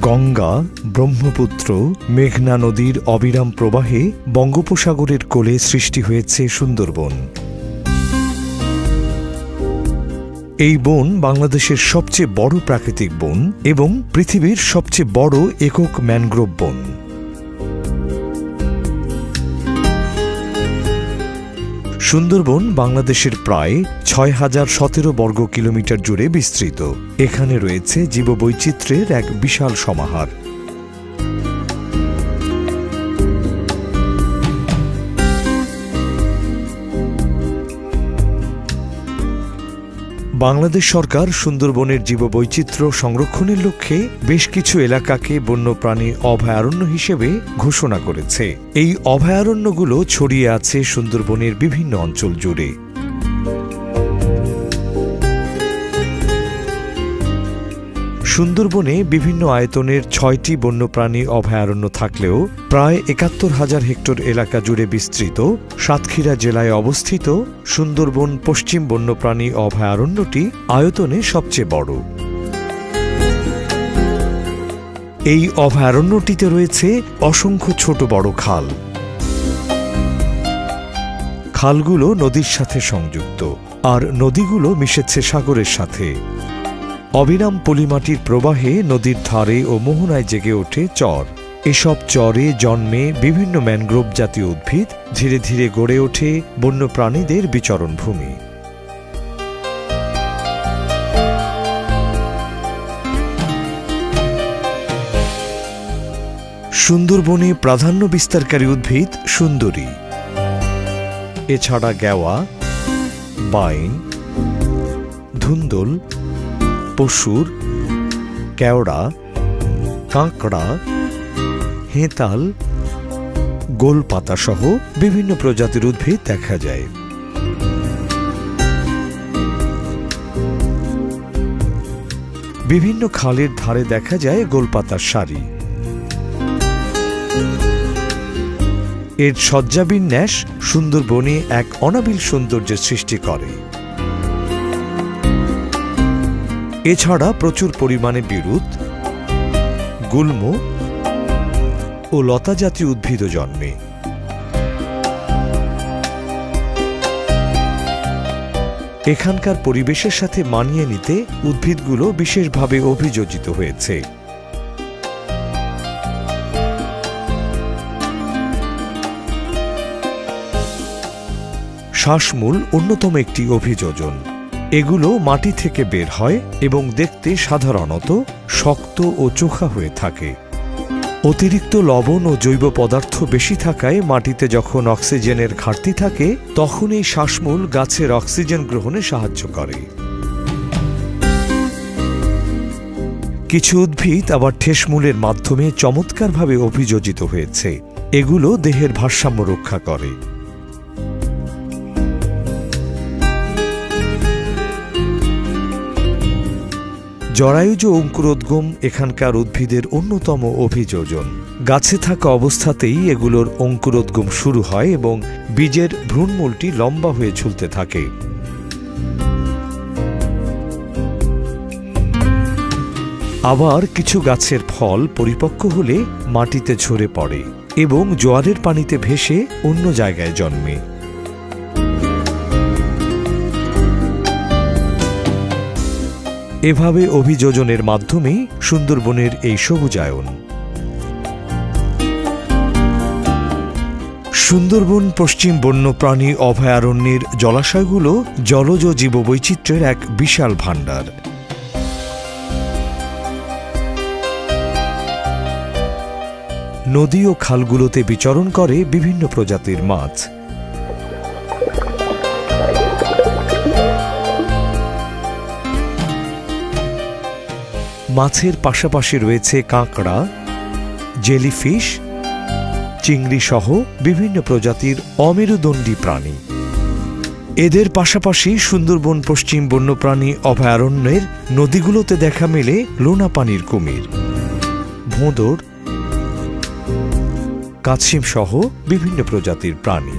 গঙ্গা, ব্রহ্মপুত্র, মেঘনা নদীর অবিরাম প্রবাহে বঙ্গোপসাগরের কোলে সৃষ্টি হয়েছে সুন্দরবন। এই বন বাংলাদেশের সবচেয়ে বড় প্রাকৃতিক বন এবং পৃথিবীর সবচেয়ে বড় একক ম্যানগ্রোভ বন। সুন্দরবন বাংলাদেশের প্রায় ৬,০১৭ বর্গ কিলোমিটার জুড়ে বিস্তৃত। এখানে রয়েছে জীববৈচিত্র্যের এক বিশাল সমাহার। বাংলাদেশ সরকার সুন্দরবনের জীববৈচিত্র্য সংরক্ষণের লক্ষ্যে বেশ কিছু এলাকাকে বন্যপ্রাণী অভয়ারণ্য হিসেবে ঘোষণা করেছে। এই অভয়ারণ্যগুলো ছড়িয়ে আছে সুন্দরবনের বিভিন্ন অঞ্চল জুড়ে। সুন্দরবনে বিভিন্ন আয়তনের ৬টি বন্যপ্রাণী অভয়ারণ্য থাকলেও প্রায় ৭১,০০০ হেক্টর এলাকা জুড়ে বিস্তৃত সাতক্ষীরা জেলায় অবস্থিত সুন্দরবন পশ্চিম বন্যপ্রাণী অভয়ারণ্যটি আয়তনে সবচেয়ে বড়। এই অভয়ারণ্যটিতে রয়েছে অসংখ্য ছোট বড় খাল। খালগুলো নদীর সাথে সংযুক্ত, আর নদীগুলো মিশেছে সাগরের সাথে। অবিরাম পলিমাটির প্রবাহে নদীর ধারে ও মোহনায় জেগে ওঠে চর। এসব চরে জন্মে বিভিন্ন ম্যানগ্রোভ জাতীয় উদ্ভিদ, ধীরে ধীরে গড়ে ওঠে বন্যপ্রাণীদের বিচরণভূমি। সুন্দরবনে প্রাধান্য বিস্তারকারী উদ্ভিদ সুন্দরী। এছাড়া গেওয়া, বাইন, ধুন্দুল, পশুর, কেওড়া, কাঁকড়া, হেঁতাল, গোলপাতা সহ বিভিন্ন প্রজাতির উদ্ভিদ দেখা যায়। বিভিন্ন খালের ধারে দেখা যায় গোলপাতার সারি। এর সজ্জাবিন্যাস সুন্দরবনে এক অনাবিল সৌন্দর্যের সৃষ্টি করে। এছাড়া প্রচুর পরিমাণে বিরুৎ, গুল্ম ও লতা জাতীয় উদ্ভিদও জন্মে। এখানকার পরিবেশের সাথে মানিয়ে নিতে উদ্ভিদগুলো বিশেষভাবে অভিযোজিত হয়েছে। শ্বাসমূল অন্যতম একটি অভিযোজন। এগুলো মাটি থেকে বের হয় এবং দেখতে সাধারণত শক্ত ও চোখা হয়ে থাকে। অতিরিক্ত লবণ ও জৈব পদার্থ বেশি থাকায় মাটিতে যখন অক্সিজেনের ঘাটতি থাকে তখন এই শ্বাসমূল গাছের অক্সিজেন গ্রহণে সাহায্য করে। কিছু উদ্ভিদ আবার ঠেসমূলের মাধ্যমে চমৎকারভাবে অভিযোজিত হয়েছে। এগুলো দেহের ভারসাম্য রক্ষা করে। জরায়ুজ অঙ্কুরোদ্গম এখানকার উদ্ভিদের অন্যতম অভিযোজন। গাছে থাকা অবস্থাতেই এগুলোর অঙ্কুরোদ্গম শুরু হয় এবং বীজের ভ্রূণমূলটি লম্বা হয়ে ঝুলতে থাকে। আবার কিছু গাছের ফল পরিপক্ব হলে মাটিতে ঝরে পড়ে এবং জোয়ারের পানিতে ভেসে অন্য জায়গায় জন্মে। এভাবে অভিযোজনের মাধ্যমেই সুন্দরবনের এই সবুজায়ন। সুন্দরবন পশ্চিম বন্যপ্রাণী অভয়ারণ্যের জলাশয়গুলো জলজ জীববৈচিত্র্যের এক বিশাল ভাণ্ডার। নদী ও খালগুলোতে বিচরণ করে বিভিন্ন প্রজাতির মাছ। মাছের পাশাপাশি রয়েছে কাঁকড়া, জেলিফিশ, চিংড়ি সহ বিভিন্ন প্রজাতির অমেরুদণ্ডী প্রাণী। এদের পাশাপাশি সুন্দরবন পশ্চিম বন্যপ্রাণী অভয়ারণ্যের নদীগুলোতে দেখা মেলে লোনা পানির কুমির, ভোঁদর, কাছিম সহ বিভিন্ন প্রজাতির প্রাণী।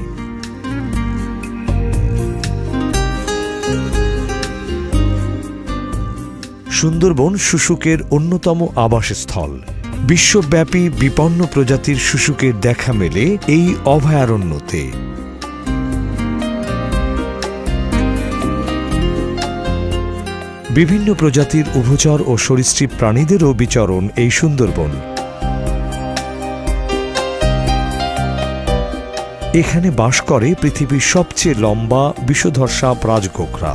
সুন্দরবন শুশুকের অন্যতম আবাসস্থল। বিশ্বব্যাপী বিপন্ন প্রজাতির শুশুকের দেখা মেলে এই অভয়ারণ্যতে। বিভিন্ন প্রজাতির উভচর ও সরীসৃপ প্রাণীদেরও বিচরণ এই সুন্দরবন। এখানে বাস করে পৃথিবীর সবচেয়ে লম্বা বিষধর সাপ রাজগোখরা।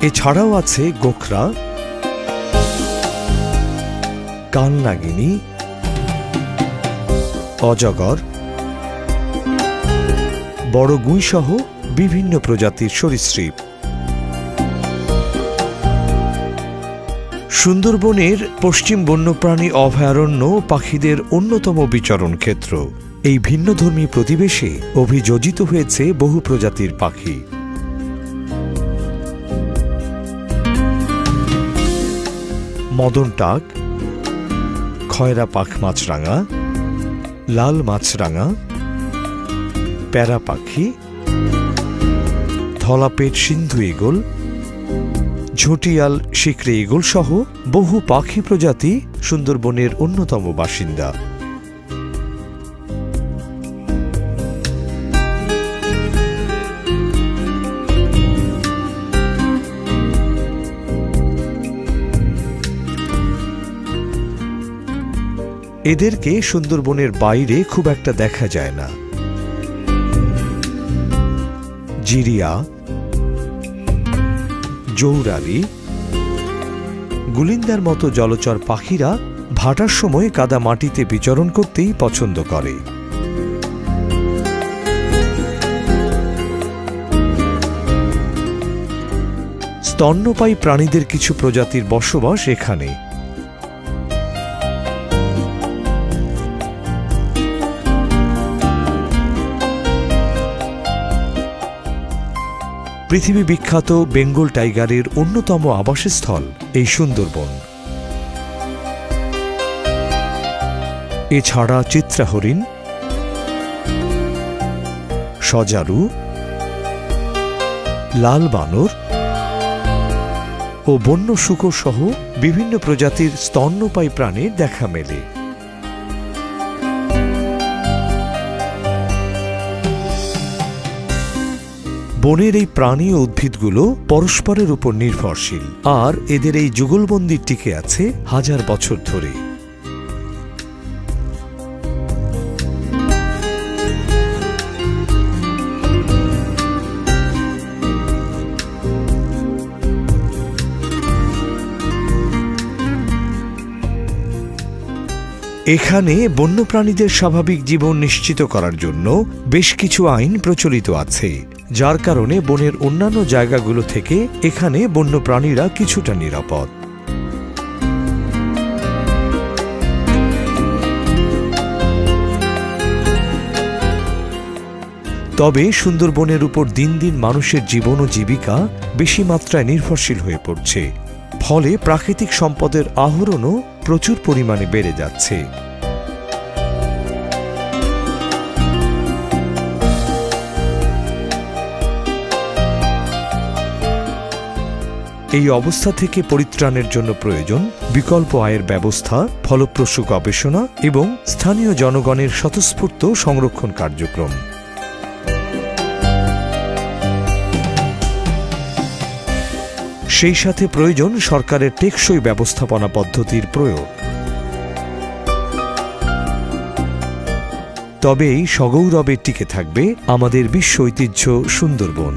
এছাড়াও আছে গোখরা, কালনাগিনী, অজগর, বড় গুই সহ বিভিন্ন প্রজাতির সরীসৃপ। সুন্দরবনের পশ্চিম বন্যপ্রাণী অভয়ারণ্য পাখিদের অন্যতম বিচরণ ক্ষেত্র। এই ভিন্নধর্মী প্রতিবেশে অভিযোজিত হয়েছে বহু প্রজাতির পাখি। মদন টাক, খয়রা পাখ মাছরাঙা, লাল মাছরাঙা, প্যারা পাখি, ধলাপেট সিন্ধু ঈগল, ঝটিয়াল শিকরে ঈগল সহ বহু পাখি প্রজাতি সুন্দরবনের অন্যতম বাসিন্দা। এদেরকে সুন্দরবনের বাইরে খুব একটা দেখা যায় না। জিরিয়া, জৌরালি, গুলিন্দার মতো জলচর পাখিরা ভাটার সময় কাদা মাটিতে বিচরণ করতেই পছন্দ করে। স্তন্যপায়ী প্রাণীদের কিছু প্রজাতির বসবাস এখানে। পৃথিবী বিখ্যাত বেঙ্গল টাইগারের অন্যতম আবাসস্থল এই সুন্দরবন। এছাড়া চিত্রা হরিণ, সজারু, লাল বানর ও বন্য শূকর সহ বিভিন্ন প্রজাতির স্তন্যপায়ী প্রাণীর দেখা মেলে। বনের এই প্রাণী ও উদ্ভিদগুলো পরস্পরের উপর নির্ভরশীল, আর এদের এই যুগলবন্দি টিকে আছে হাজার বছর ধরে। এখানে বন্যপ্রাণীদের স্বাভাবিক জীবন নিশ্চিত করার জন্য বেশ কিছু আইন প্রচলিত আছে, যার কারণে বনের অন্যান্য জায়গাগুলো থেকে এখানে বন্যপ্রাণীরা কিছুটা নিরাপদ। তবে সুন্দরবনের উপর দিন দিন মানুষের জীবন ও জীবিকা বেশি মাত্রায় নির্ভরশীল হয়ে পড়ছে, ফলে প্রাকৃতিক সম্পদের আহরণও প্রচুর পরিমাণে বেড়ে যাচ্ছে। এই অবস্থা থেকে পরিত্রাণের জন্য প্রয়োজন বিকল্প আয়ের ব্যবস্থা, ফলপ্রসূ গবেষণা এবং স্থানীয় জনগণের স্বতঃস্ফূর্ত সংরক্ষণ কার্যক্রম। সেই সাথে প্রয়োজন সরকারের টেকসই ব্যবস্থাপনা পদ্ধতির প্রয়োগ। তবেই সগৌরবে টিকে থাকবে আমাদের বিশ্ব ঐতিহ্য সুন্দরবন।